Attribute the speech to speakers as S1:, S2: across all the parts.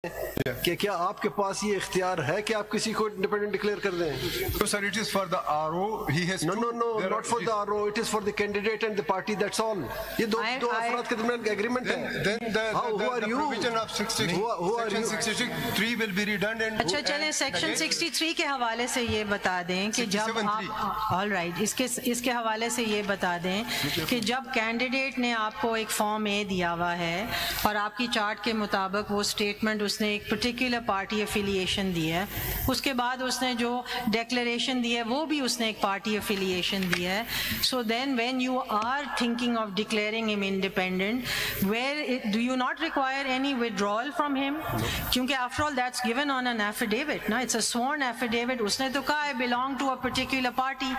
S1: कि क्या आपके पास ये इख्तियार है कि आप किसी को इंडिपेंडेंट डिक्लेयर कर दें?
S2: So sir, it is for the RO. He has
S1: No, not for the RO. It is for the candidate and the party. That's all. ये दो अफराद के दरमियान एग्रीमेंट है.
S2: Then the provision of section 63 will be redundant.
S3: अच्छा चलें, section 63 के हवाले से ये बता दें कि जब आप ऑल राइट इसके हवाले से ये बता दें कि जब कैंडिडेट ने आपको एक फॉर्म ए दिया हुआ है और आपकी चार्ट के मुताबिक वो स्टेटमेंट उसने एक पर्टिकुलर पार्टी एफिलिएशन दी है, उसके बाद उसने जो डिक्लेरेशन दी है वो भी उसने एक पार्टी एफिलिएशन दी है. So then when you are thinking of declaring him independent, where do you not require any withdrawal from him? क्योंकि after all that's given on an affidavit ना, इट्स अ स्worn एफिडेविट. उसने तो कहा है belong to a particular party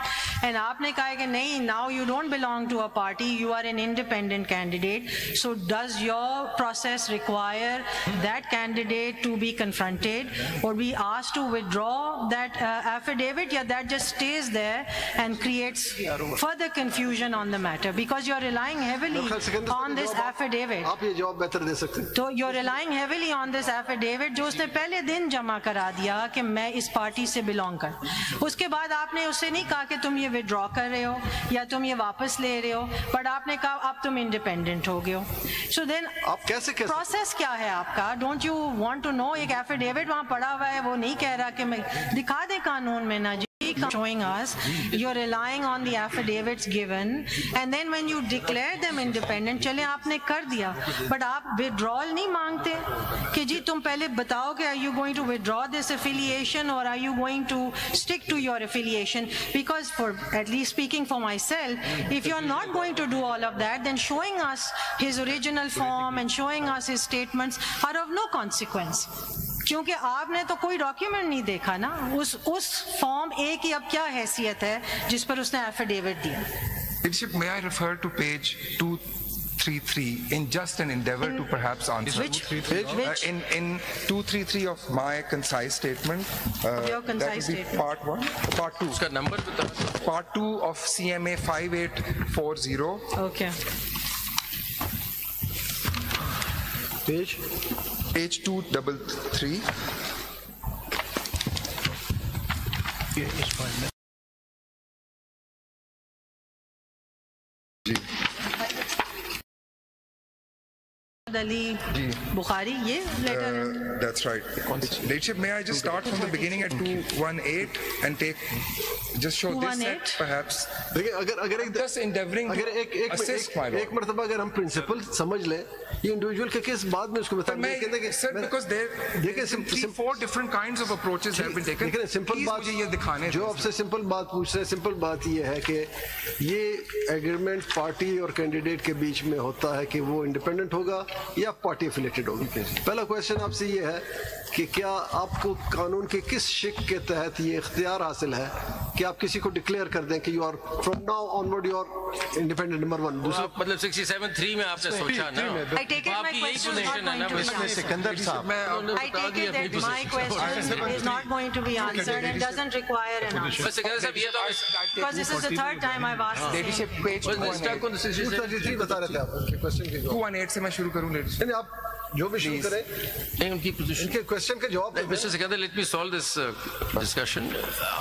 S3: and आपने कहा है कि नहीं, now you don't belong to a party, you are an independent candidate. So does your process require that candidate to be confronted or be asked to withdraw that affidavit, yeah, that just stays there and creates further confusion on the matter because you're relying heavily on this affidavit.
S1: आप ये जवाब बेहतर दे सकते हैं.
S3: तो you're relying heavily on this affidavit जो उसने पहले दिन जमा करा दिया कि मैं इस पार्टी से बिलोंग कर. उसके बाद आपने उससे नहीं कहा कि तुम ये विड्रॉ कर रहे हो या तुम ये वापस ले रहे हो, बट आपने कहा अब तुम इंडिपेंडेंट हो गए हो. सो देन
S1: आप कैसे
S3: प्रोसेस क्या है आपका? Don't you want to know? एक एफिडेविट वहां पड़ा हुआ है, वो नहीं कह रहा कि मैं दिखा दे कानून में ना जी, showing us you're relying on the affidavits given and then when you declare them independent, चले आपने कर दिया but आप withdrawal नहीं मांगते कि जी तुम पहले बताओ कि are you going to withdraw this affiliation or are you going to stick to your affiliation? Because for at least speaking for myself, if you're not going to do all of that, then showing us his original form and showing us his statements are of no consequence. क्योंकि आपने तो कोई document नहीं देखा ना, उस form ए की अब क्या हैसियत है जिस पर उसने एफिडेविट दिया.
S4: Leadership, may I refer to page 233 in just an endeavor to perhaps answer?
S3: Which page?
S4: In 233 of my concise statement.
S3: Your concise
S4: that will be
S3: statement.
S4: part 1, part 2.
S5: उसका नंबर बता.
S4: Part 2 of CMA 5840.
S3: Okay.
S4: Page 233.
S3: Ali Bukhari, ये letter है.
S4: That's right. Leadership, may I just start from the beginning at 218 and just show this set perhaps?
S1: देखिए अगर
S4: Just endeavoring to assist my lord.
S1: एक मर्तबा अगर हम principal समझ लें, ये इंडिविजुअल के केस बाद में उसको बताएंगे.
S4: Sir, because there four different kinds of approaches have been taken.
S1: लेकिन सिंपल बात
S4: ये दिखाने
S1: जो आपसे सिंपल बात पूछ रहे हैं, सिंपल बात ये है कि ये एग्रीमेंट पार्टी और कैंडिडेट के बीच में होता है कि वो इंडिपेंडेंट होगा या पार्टी एफिलेटेड होगी. पहला क्वेश्चन आपसे ये है कि क्या आपको कानून के किस शिक के तहत ये इख्तियार हासिल है कि आप किसी को डिक्लेयर कर दें कि you are from now onward you are independent number 1? दूसरा
S5: मतलब 67(3) में आपने सोचा ना,
S3: I take it my question is not going to be answered.
S1: Sikandar साहब,
S3: I take it that my question is not going to be answered and doesn't require an answer.
S5: बस सिकंदर साहब ये तो
S3: Because this is the third time I've asked this.
S4: Leadership, page 218.
S1: बता रहे थे आप question के जवाब.
S4: 218 से मैं शुरू करूं leadership.
S1: नहीं, आप जो भी शुरू करें
S5: नहीं, उनकी पोजीशन
S1: इनके क्वेश्चन के जवाब.
S5: Mister Sikandar, let me solve this discussion.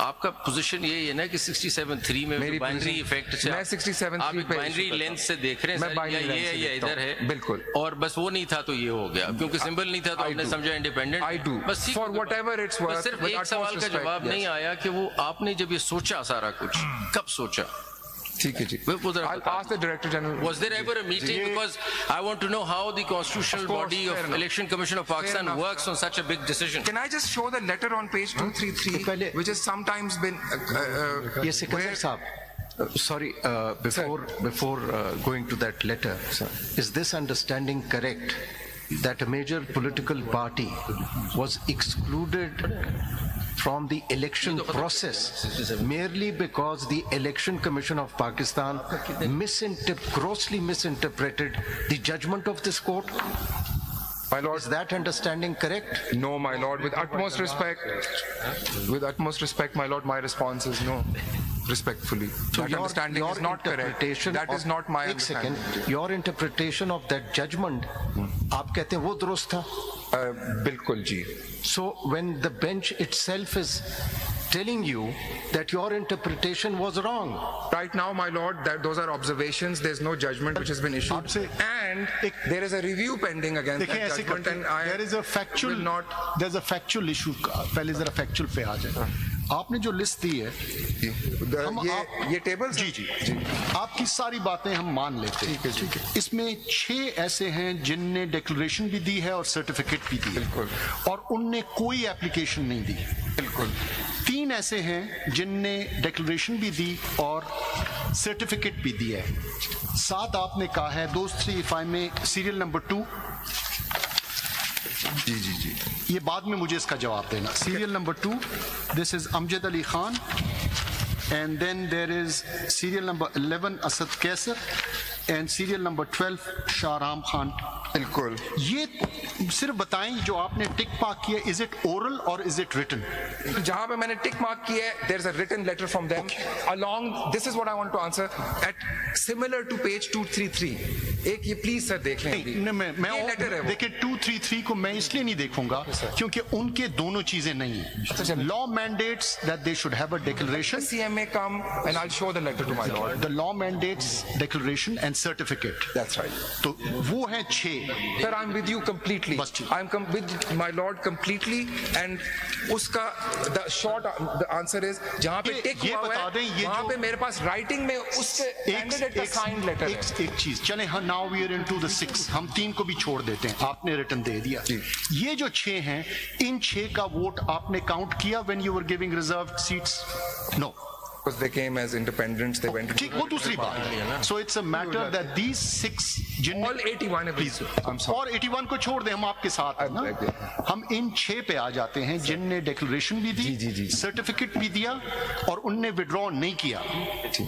S5: आपका पोजीशन ये है ना कि 67(3) में बाइनरी इफेक्ट से
S4: मैं 67(3)
S5: आप बाइनरी लेंथ से देख रहे हैं, ये या इधर है
S4: बिल्कुल,
S5: और बस वो नहीं था तो ये हो गया, क्योंकि सिंबल नहीं था तो आपने समझा इंडिपेंडेंट.
S4: I do.
S5: बस
S4: For whatever it's worth,
S5: सिर्फ एक सवाल का जवाब नहीं आया कि वो आपने जब ये सोचा सारा कुछ कब सोचा.
S4: ठीक है जी. I'll ask the Director General.
S5: Was there ever a meeting? Because I want to know how the constitutional body of Election Commission of Pakistan works on such a big decision.
S4: Can I just show the letter on page 233, which has sometimes been
S6: yes, Sikandar Saab. Sorry, before going to that letter, is this understanding correct that a major political party was excluded from the election process merely because the Election Commission of Pakistan grossly misinterpreted the judgment of this court?
S4: My lord,
S6: is that understanding correct?
S4: No, my lord. With utmost respect, my lord, my response is no. Respectfully, so that understanding is not correct. That is not my understanding.
S6: Your interpretation of that judgment, आप कहते हैं वो दुरुस्त था,
S4: बिल्कुल जी.
S6: So when the bench itself is telling you that your interpretation was wrong.
S4: Right now, my lord, that those are observations. There's no judgment which has been issued, and there is a review pending against that judgment. And
S7: there is a factual, there's a factual issue. पहले जरा factual पे आ जाए. आपने जो list दी है,
S4: ये table
S7: जी, आपकी सारी बातें हम मान लेते हैं. ठीक है. इसमें 6 ऐसे हैं जिनने डिक्लेरेशन भी दी है और सर्टिफिकेट भी दी है, और उनने कोई एप्लीकेशन नहीं दी. बिल्कुल. 3 ऐसे हैं जिनने डिक्लेरेशन भी दी और सर्टिफिकेट भी दिया है. 7 आपने कहा है. दोस्त इफाई में सीरियल नंबर 2. जी, ये बाद में मुझे इसका जवाब देना. Serial number 2, this is Amjad Ali Khan, and then there is serial number 11 Asad Qaiser, and serial number 12 Shahram Khan.
S4: बिल्कुल.
S7: ये सिर्फ बताएं जो आपने टिक मार्क किया, इज इट ओरल और इज इट रिटन?
S4: जहां पे मैंने टिक मार्क किया है, there is a written letter from them along. This is what I want to answer at similar to page 233. एक ये प्लीज सर देख लें.
S7: मैं लेटर है. देखिए 233 को मैं इसलिए नहीं देखूंगा क्योंकि उनके दोनों चीजें नहीं है. Law mandates that they should have a declaration.
S4: CMA come and I'll show the letter to my lord.
S7: The law mandates declaration and certificate.
S4: That's right.
S7: तो वो है 6.
S4: Sir, I'm with you completely. I'm with my lord completely, and उसका the short the answer is जहाँ पे टिक हुआ है वहाँ पे मेरे पास writing में उसके कैंडिडेट का साइंड लेटर है.
S7: एक चीज चले. हाँ, now we are into the 6. हम 3 को भी छोड़ देते हैं. आपने रिटर्न दे दिया. ये जो 6 हैं, इन 6 का वोट आपने काउंट किया when you were giving reserved seats? No.
S4: Because they came as independents, they went.
S7: ठीक, वो दूसरी बात. So it's a matter that these 6
S4: all 81
S7: please, और 81 को छोड़ दें, हम आपके साथ हैं ना. हम इन 6 पे आ जाते हैं जिनने डिक्लेरेशन भी दी, सर्टिफिकेट भी दिया, और उनने विड्रॉ नहीं किया.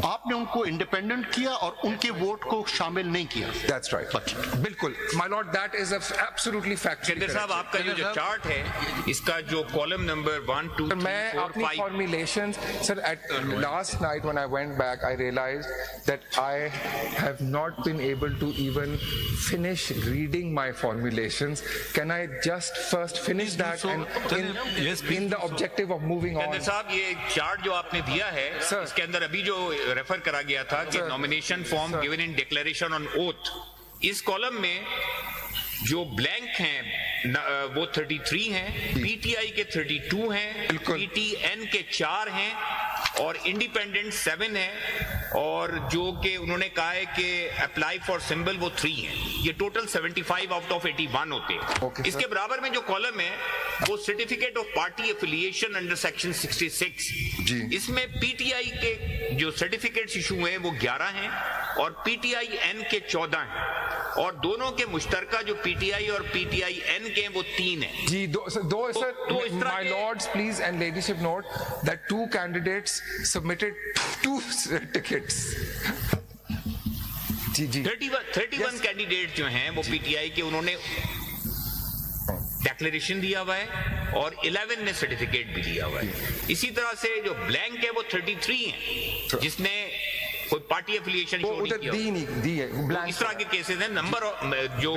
S7: आपने उनको इंडिपेंडेंट किया और उनके वोट को शामिल नहीं किया.
S4: That's right. बिल्कुल. My lord, that is absolutely factual.
S8: केंद्र साहब, आपका जो चार्ट है, इसका जो कॉलम नंबर 1, 2, 3, 4, 5. मैं अपनी
S4: formulations, sir, at last night when I went back, I realized that I have not been able to even finish reading my formulations. Can I just first finish that and in the objective of moving on?
S8: केंद्र साहब, ये chart जो आपने दिया है, इसके अंदर अभी जो रेफर करा गया था कि nomination form given in declaration on oath, इस कॉलम में जो ब्लैंक हैं वो 33 हैं, पीटीआई के 32 हैं, पीटीएन के 4 हैं, और इंडिपेंडेंट 7 हैं, और जो कि उन्होंने कहा है कि अप्लाई फॉर सिंबल वो 3 हैं. ये टोटल 75 आउट ऑफ 81 होते हैं. इसके बराबर में जो कॉलम है वो certificate of party affiliation under section 66. इसमें पीटीआई के जो सर्टिफिकेट्स इशू हुए वो 11 हैं और पीटीआई एन के 14 हैं, और दोनों के मुश्तरका जो पीटीआई और पीटीआई एन के वो 3 हैं.
S4: जी, my lords, please, and ladyship note that 2 candidates submitted 2 tickets. Ji
S8: 31 candidate जो हैं वो पीटीआई के, उन्होंने डिक्लेरेशन दिया हुआ है, और 11 ने सर्टिफिकेट भी दिया हुआ है. इसी तरह से जो ब्लैंक है वो 33 हैं जिसने कोई पार्टी एफिलिएशन शो नहीं किया. इस तरह के केसेस हैं. नंबर जो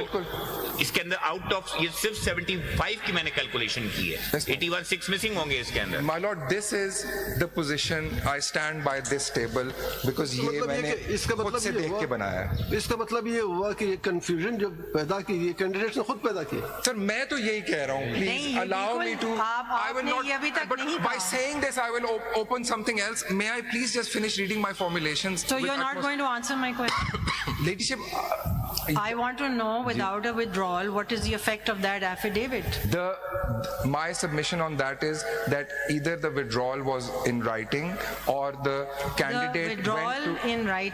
S8: इसके अंदर आउट ऑफ, ये सिर्फ 75 की मैंने कैलकुलेशन की है. 81 6 मिसिंग होंगे इसके अंदर.
S4: My lord, this is the position. I stand by this table because ये मैंने खुद से देख के बनाया है.
S1: इसका मतलब ये हुआ कि ये कंफ्यूजन जो पैदा की ये कैंडिडेट्स ने खुद पैदा की.
S4: सर, मैं तो यही कह रहा हूँ. Please allow me to. I will not. But by saying this, I will open something else. May I please just finish reading my formulations?
S3: So you're not going to answer my question?
S4: Ladyship,
S3: I want to know, without a withdrawal, what is the effect of that affidavit?
S4: My submission on that is that either the withdrawal was in writing or the candidate
S3: went to in writing